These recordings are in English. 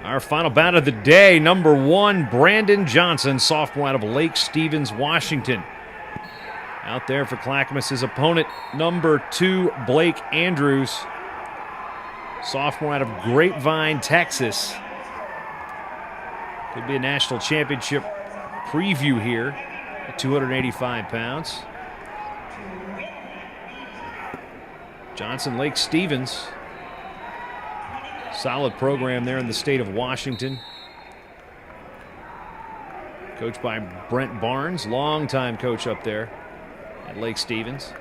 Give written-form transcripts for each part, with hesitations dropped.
Our final bout of the day, number 1, Brandon Johnson, sophomore out of Lake Stevens, Washington. Out there for Clackamus, his opponent, number 2, Blake Andrews, sophomore out of Grapevine, Texas. Could be a national championship preview here at 285 pounds. Johnson, Lake Stevens. Solid program there in the state of Washington. Coached by Brent Barnes, longtime coach up there at Lake Stevens.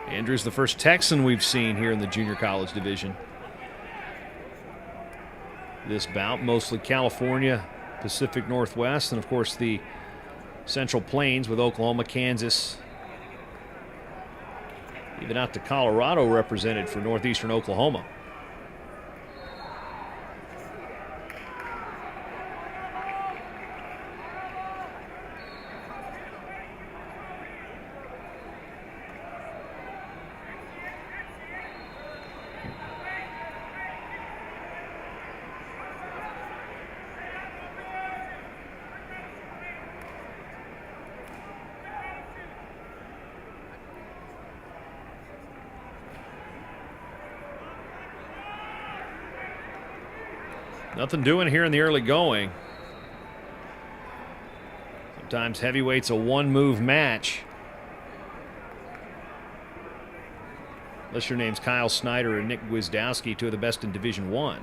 Andrews, the first Texan we've seen here in the junior college division. This bout, mostly California, Pacific Northwest, and of course the Central Plains with Oklahoma, Kansas, even out to Colorado represented for Northeastern Oklahoma. Nothing doing here in the early going. Sometimes heavyweight's a one-move match. Unless your name's Kyle Snyder or Nick Gwizdowski, two of the best in Division I.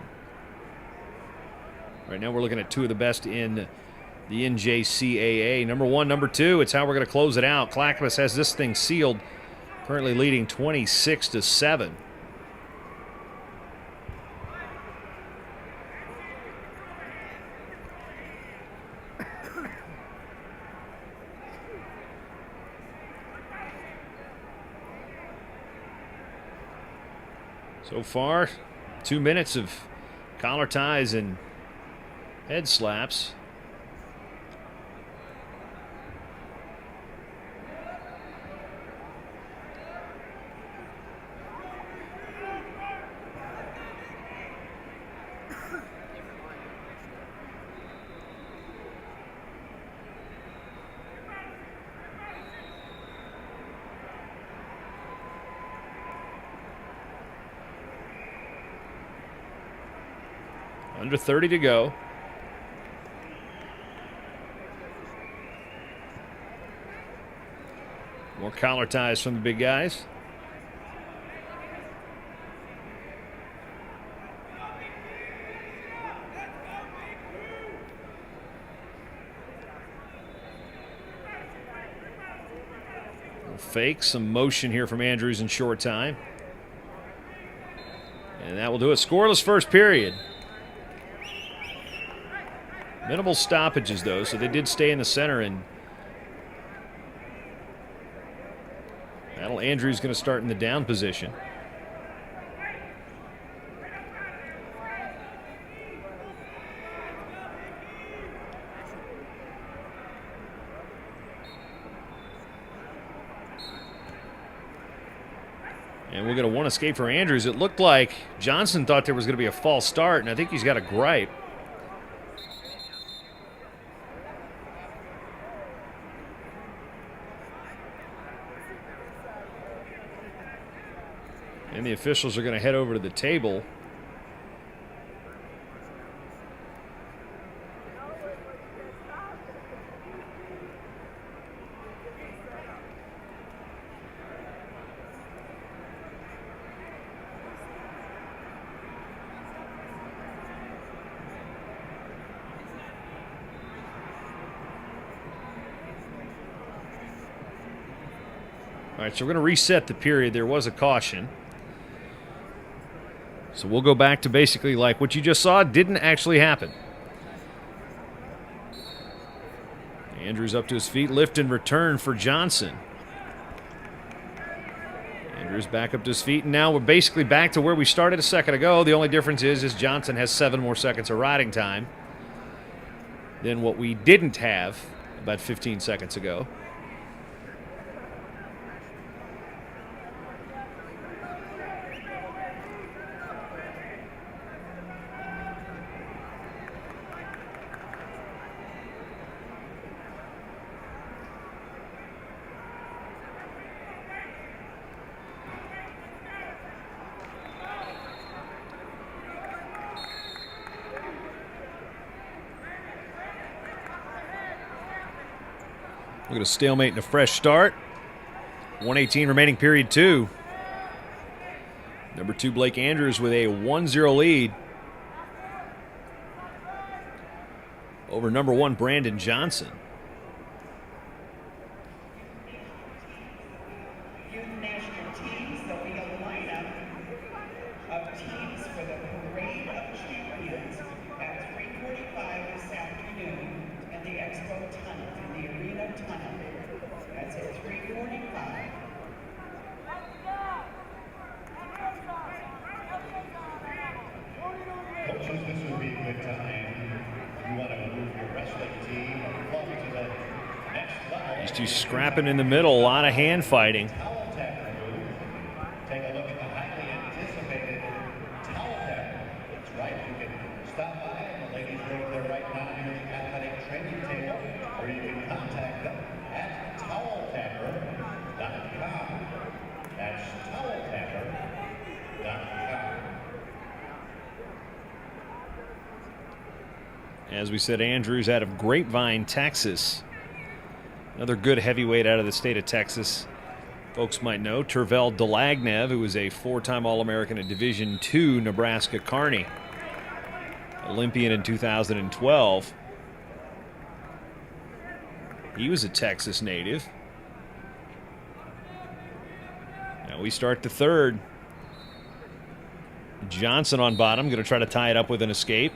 Right now we're looking at two of the best in the NJCAA. Number 1, number 2, it's how we're going to close it out. Clackamus has this thing sealed, currently leading 26-7. So far, 2 minutes of collar ties and head slaps. Under 30 to go. More collar ties from the big guys. Fake, some motion here from Andrews in short time. And that will do it. Scoreless first period. Minimal stoppages, though, so they did stay in the center, and Andrews going to start in the down position. And we'll get a one escape for Andrews. It looked like Johnson thought there was going to be a false start, and I think he's got a gripe. And the officials are going to head over to the table. All right, so we're going to reset the period. There was a caution. So we'll go back to basically like what you just saw didn't actually happen. Andrews up to his feet, lift and return for Johnson. Andrews back up to his feet, and now we're basically back to where we started a second ago. The only difference is Johnson has 7 more seconds of riding time than what we didn't have about 15 seconds ago. Look at a stalemate and a fresh start. 1:18 remaining period 2. Number 2, Blake Andrews with a 1-0 lead over number 1, Brandon Johnson. This would be a good time. You want to move your wrestling team to the next level. These two scrapping in the middle, a lot of hand fighting. Take a look at the highly anticipated towel tackle. That's right, you can stop by and the ladies right there right now near the athletic training table, or you can contact them at toweltacker.com. That's toweltacker.com. As we said, Andrews out of Grapevine, Texas. Another good heavyweight out of the state of Texas. Folks might know Tervel Delagnev, who was a 4-time All-American at Division II Nebraska Kearney. Olympian in 2012. He was a Texas native. Now we start the third. Johnson on bottom, going to try to tie it up with an escape.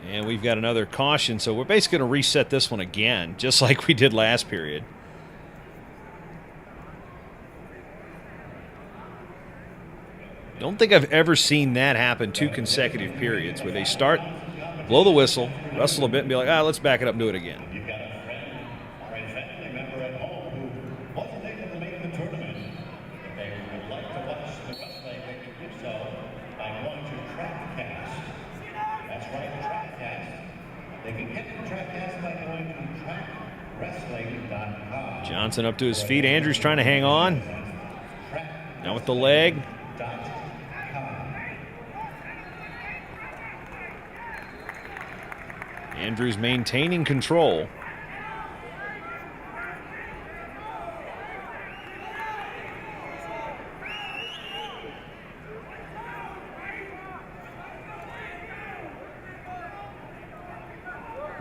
And we've got another caution, so we're basically going to reset this one again, just like we did last period. Don't think I've ever seen that happen 2 consecutive periods where they start, blow the whistle, wrestle a bit, and be like, let's back it up and do it again. You've got a friend or a family member at home who wasn't able to make the tournament. If they would like to watch the wrestling, they can do so by going to Trackcast. That's right, Trackcast. They can get to Trackcast by going to trackwrestling.com. Johnson up to his feet. Andrews trying to hang on. Now with the leg. Andrews maintaining control.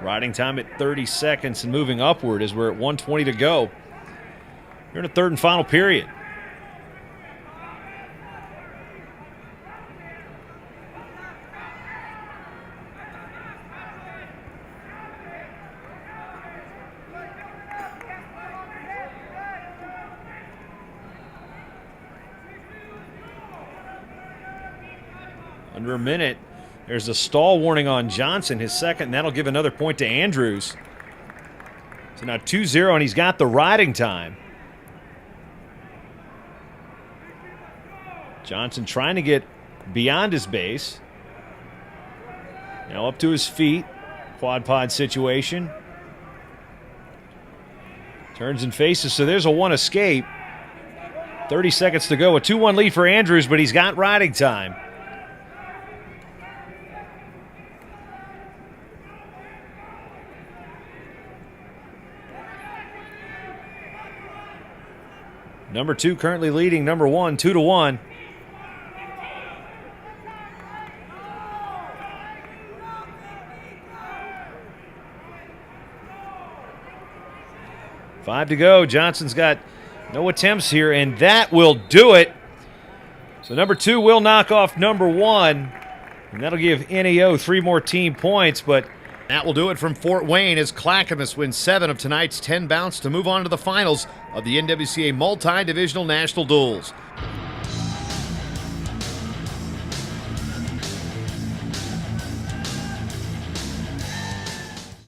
Riding time at 30 seconds and moving upward as we're at 1:20 to go. We're in the third and final period. Under a minute. There's a stall warning on Johnson, his second, and that'll give another point to Andrews. So now 2-0, and he's got the riding time. Johnson trying to get beyond his base. Now up to his feet. Quad pod situation. Turns and faces, so there's a 1 escape. 30 seconds to go. A 2-1 lead for Andrews, but he's got riding time. Number 2 currently leading number 1, 2-1. Five to go. Johnson's got no attempts here, and that will do it. So number 2 will knock off number 1, and that'll give NAO 3 more team points, but that will do it from Fort Wayne as Clackamus wins 7 of tonight's 10 bouts to move on to the finals of the NWCA Multi-Divisional National Duels.